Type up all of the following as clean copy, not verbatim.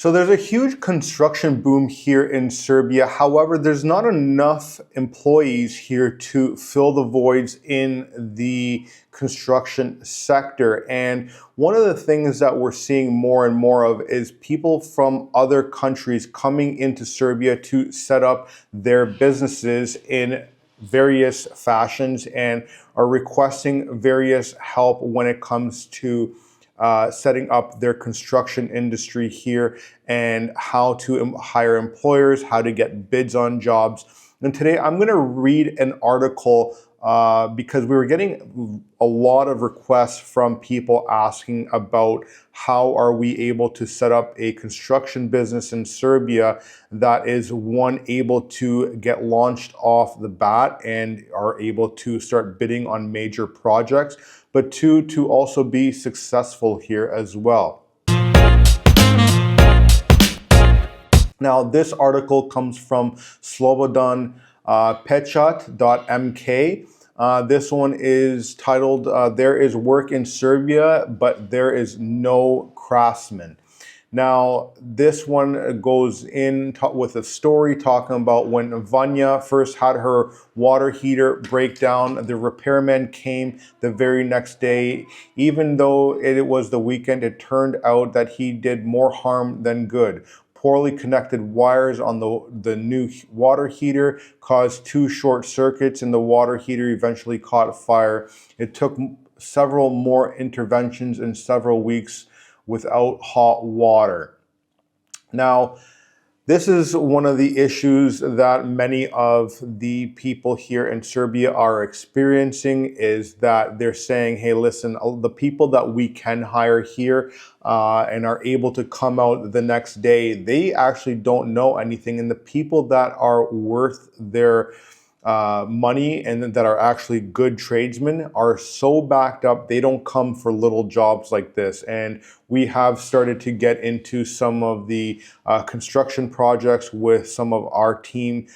So there's a huge construction boom here in Serbia. However, there's not enough employees here to fill the voids in the construction sector. And one of the things that we're seeing more and more of is people from other countries coming into Serbia to set up their businesses in various fashions and are requesting various help when it comes to setting up their construction industry here and how to hire employers, how to get bids on jobs. And today I'm going to read an article because we were getting a lot of requests from people asking about how are we able to set up a construction business in Serbia that is, one, able to get launched off the bat and are able to start bidding on major projects, but two, to also be successful here as well. Now, this article comes from Slobodan Pechat.mk. This one is titled, There is Work in Serbia, but There is No Craftsman. Now, this one goes in with a story talking about when Vanya first had her water heater break down. The repairman came the very next day. Even though it was the weekend, it turned out that he did more harm than good. Poorly connected wires on the new water heater caused 2 short circuits, and the water heater eventually caught fire. It took several more interventions and several weeks without hot water. Now, this is one of the issues that many of the people here in Serbia are experiencing, is that they're saying, hey, listen, the people that we can hire here and are able to come out the next day, they actually don't know anything. And the people that are worth their money and that are actually good tradesmen are so backed up, they don't come for little jobs like this. And we have started to get into some of the construction projects with some of our team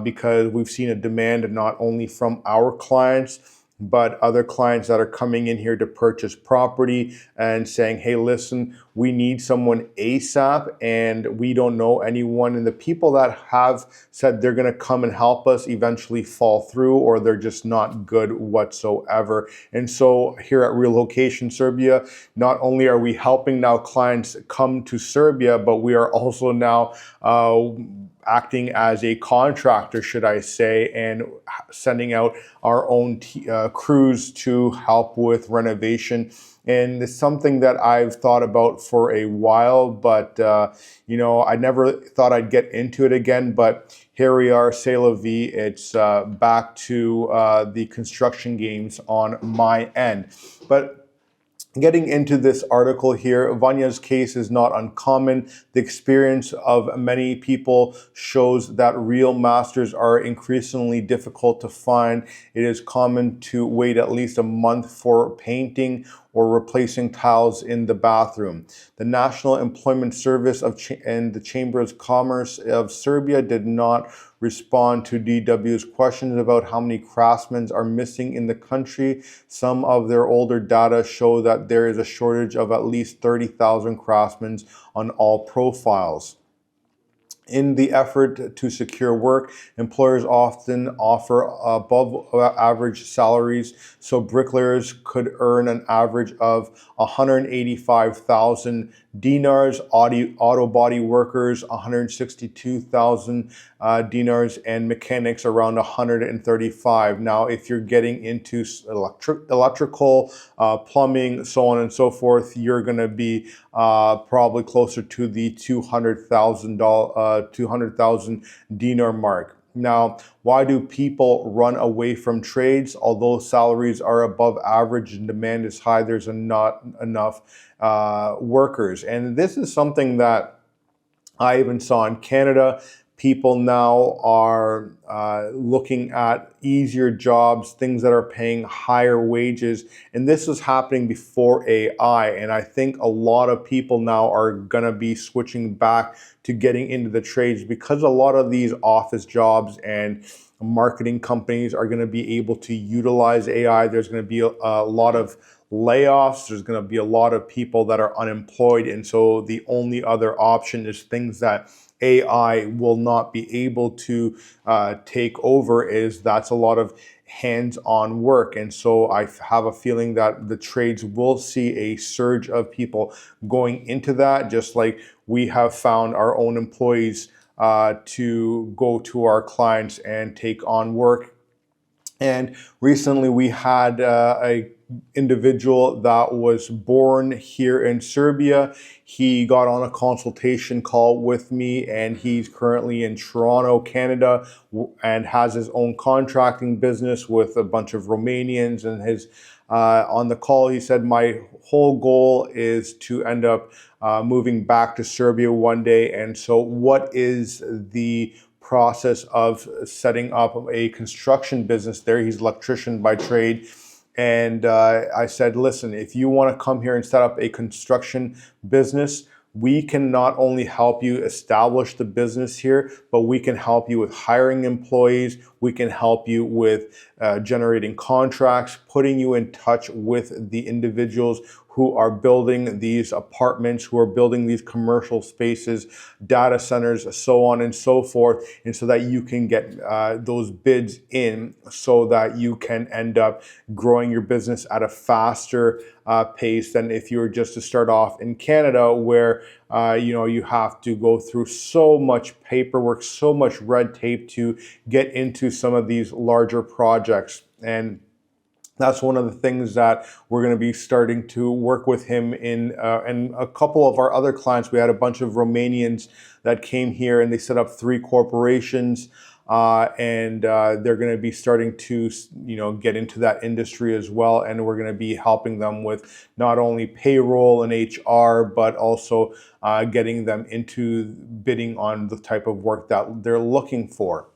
because we've seen a demand not only from our clients, but other clients that are coming in here to purchase property and saying, hey, listen, we need someone ASAP and we don't know anyone. And the people that have said they're going to come and help us eventually fall through, or they're just not good whatsoever. And so here at Relocation Serbia, not only are we helping now clients come to Serbia, but we are also now acting as a contractor, should I say, and sending out our own crews to help with renovation. And it's something that I've thought about for a while, but I never thought I'd get into it again. But here we are, c'est la vie. It's back to the construction games on my end. But getting into this article here, Vanya's case is not uncommon. The experience of many people shows that real masters are increasingly difficult to find. It is common to wait at least a month for painting or replacing tiles in the bathroom. The National Employment Service and the Chamber of Commerce of Serbia did not respond to DW's questions about how many craftsmen are missing in the country. Some of their older data show that there is a shortage of at least 30,000 craftsmen on all profiles. In the effort to secure work, employers often offer above average salaries, so bricklayers could earn an average of 185,000 dinars, auto body workers 162,000 dinars, and mechanics around 135. Now, if you're getting into electrical, plumbing, so on and so forth, you're going to be probably closer to the 200,000 dinar mark. Now, why do people run away from trades? Although salaries are above average and demand is high, there's not enough workers. And this is something that I even saw in Canada. People now are looking at easier jobs, things that are paying higher wages. And this was happening before AI. And I think a lot of people now are going to be switching back to getting into the trades, because a lot of these office jobs and marketing companies are going to be able to utilize AI. There's going to be a lot of layoffs. There's going to be a lot of people that are unemployed. And so the only other option is things that AI will not be able to take over. That's a lot of hands-on work. And so I have a feeling that the trades will see a surge of people going into that, just like we have found our own employees to go to our clients and take on work. And recently we had a individual that was born here in Serbia. He got on a consultation call with me, and he's currently in Toronto, Canada, and has his own contracting business with a bunch of Romanians. And his on the call, he said, my whole goal is to end up moving back to Serbia one day. And so what is the process of setting up a construction business there? He's an electrician by trade. And I said, listen, if you want to come here and set up a construction business, we can not only help you establish the business here, but we can help you with hiring employees. We can help you with generating contracts, putting you in touch with the individuals who are building these apartments, who are building these commercial spaces, data centers, so on and so forth. And so that you can get those bids in, so that you can end up growing your business at a faster pace than if you were just to start off in Canada, where you have to go through so much paperwork, so much red tape to get into some of these larger projects. And that's one of the things that we're going to be starting to work with him in. And a couple of our other clients, we had a bunch of Romanians that came here and they set up 3 corporations. And they're going to be starting to, get into that industry as well. And we're going to be helping them with not only payroll and HR, but also getting them into bidding on the type of work that they're looking for.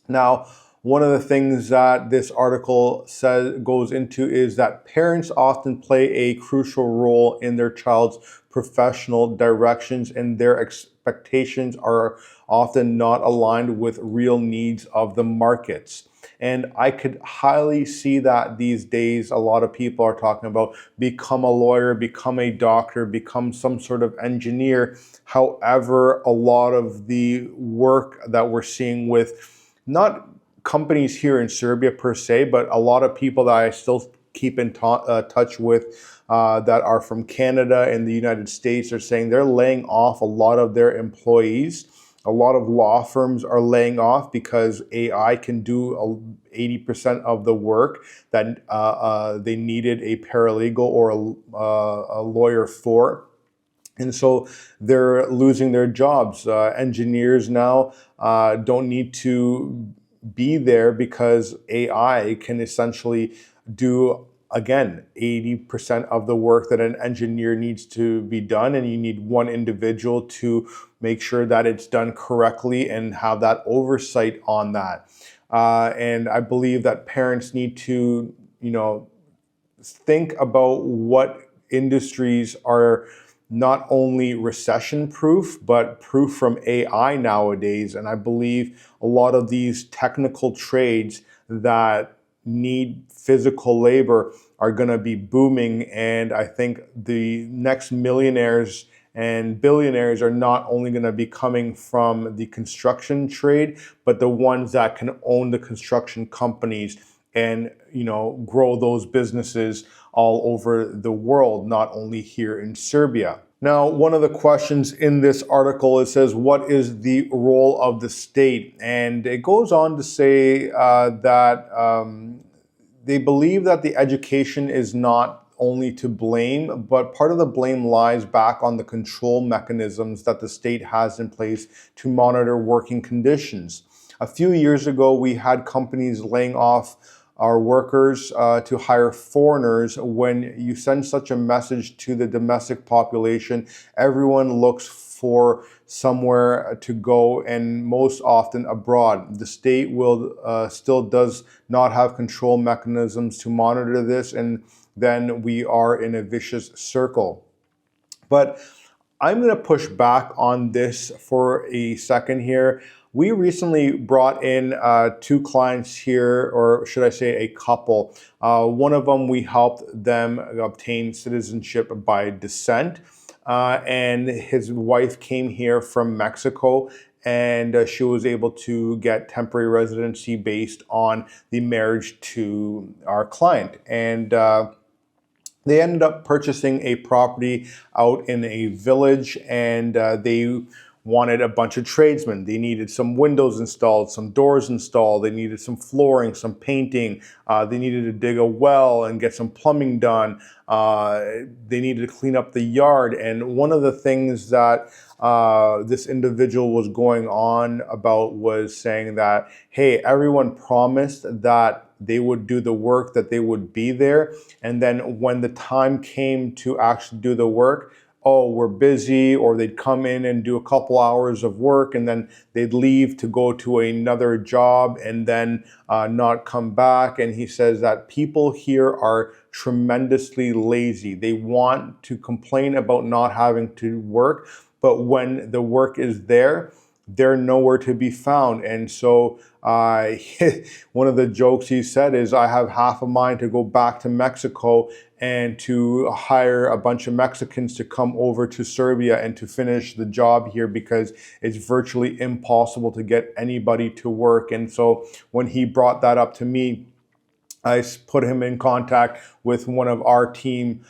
Now, one of the things that this article goes into is that parents often play a crucial role in their child's professional directions, and their expectations are often not aligned with real needs of the markets. And I could highly see that these days. A lot of people are talking about become a lawyer, become a doctor, become some sort of engineer. However, a lot of the work that we're seeing with not companies here in Serbia per se, but a lot of people that I still keep in touch with that are from Canada and the United States are saying they're laying off a lot of their employees. A lot of law firms are laying off because AI can do 80% of the work that they needed a paralegal or a lawyer for. And so they're losing their jobs. Engineers now don't need to be there because AI can essentially do, again, 80% of the work that an engineer needs to be done. And you need one individual to make sure that it's done correctly and have that oversight on that. And I believe that parents need to, think about what industries are not only recession proof, but proof from AI nowadays. And I believe a lot of these technical trades that need physical labor are going to be booming. And I think the next millionaires and billionaires are not only going to be coming from the construction trade, but the ones that can own the construction companies and grow those businesses all over the world, not only here in Serbia. Now, one of the questions in this article, it says, what is the role of the state? And it goes on to say that they believe that the education is not only to blame, but part of the blame lies back on the control mechanisms that the state has in place to monitor working conditions. A few years ago, we had companies laying off our workers to hire foreigners. When you send such a message to the domestic population, everyone looks for somewhere to go, and most often abroad. The state will still does not have control mechanisms to monitor this, and then we are in a vicious circle. But I'm going to push back on this for a second here. We recently brought in two clients here, or should I say a couple. One of them, we helped them obtain citizenship by descent. And his wife came here from Mexico, and she was able to get temporary residency based on the marriage to our client. And they ended up purchasing a property out in a village, and they wanted a bunch of tradesmen. They needed some windows installed, some doors installed. They needed some flooring, some painting. They needed to dig a well and get some plumbing done. They needed to clean up the yard. And one of the things that this individual was going on about was saying that, hey, everyone promised that they would do the work, that they would be there. And then when the time came to actually do the work, oh, we're busy, or they'd come in and do a couple hours of work and then they'd leave to go to another job and then not come back. And he says that people here are tremendously lazy. They want to complain about not having to work, but when the work is there, they're nowhere to be found. And so one of the jokes he said is, I have half a mind to go back to Mexico and to hire a bunch of Mexicans to come over to Serbia and to finish the job here, because it's virtually impossible to get anybody to work. And so when he brought that up to me, I put him in contact with one of our team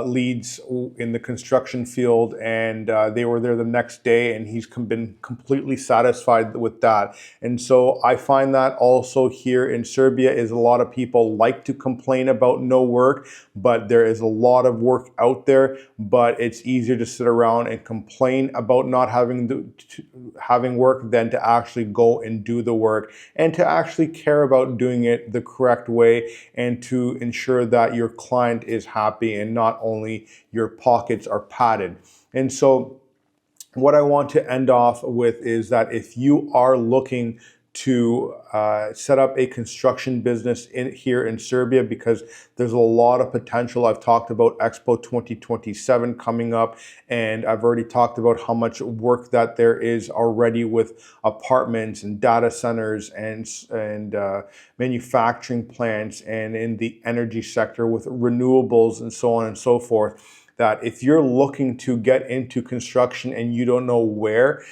leads in the construction field, and they were there the next day, and he's been completely satisfied with that. And so I find that also here in Serbia is a lot of people like to complain about no work, but there is a lot of work out there. But it's easier to sit around and complain about not having work than to actually go and do the work, and to actually care about doing it the correct way, and to ensure that your client is happy and not only your pockets are padded. And so what I want to end off with is that if you are looking to set up a construction business here in Serbia, because there's a lot of potential. I've talked about Expo 2027 coming up, and I've already talked about how much work that there is already with apartments and data centers and manufacturing plants, and in the energy sector with renewables and so on and so forth. That if you're looking to get into construction and you don't know where,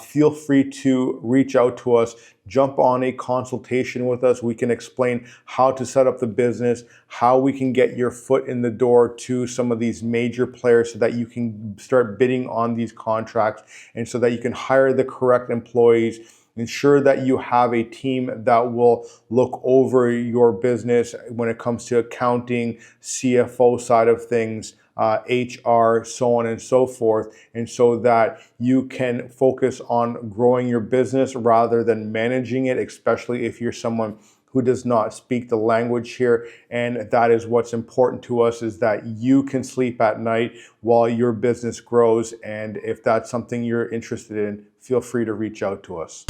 feel free to reach out to us, jump on a consultation with us. We can explain how to set up the business, how we can get your foot in the door to some of these major players so that you can start bidding on these contracts, and so that you can hire the correct employees. Ensure that you have a team that will look over your business when it comes to accounting, CFO side of things, HR, so on and so forth, and so that you can focus on growing your business rather than managing it, especially if you're someone who does not speak the language here. And that is what's important to us, is that you can sleep at night while your business grows. And if that's something you're interested in, feel free to reach out to us.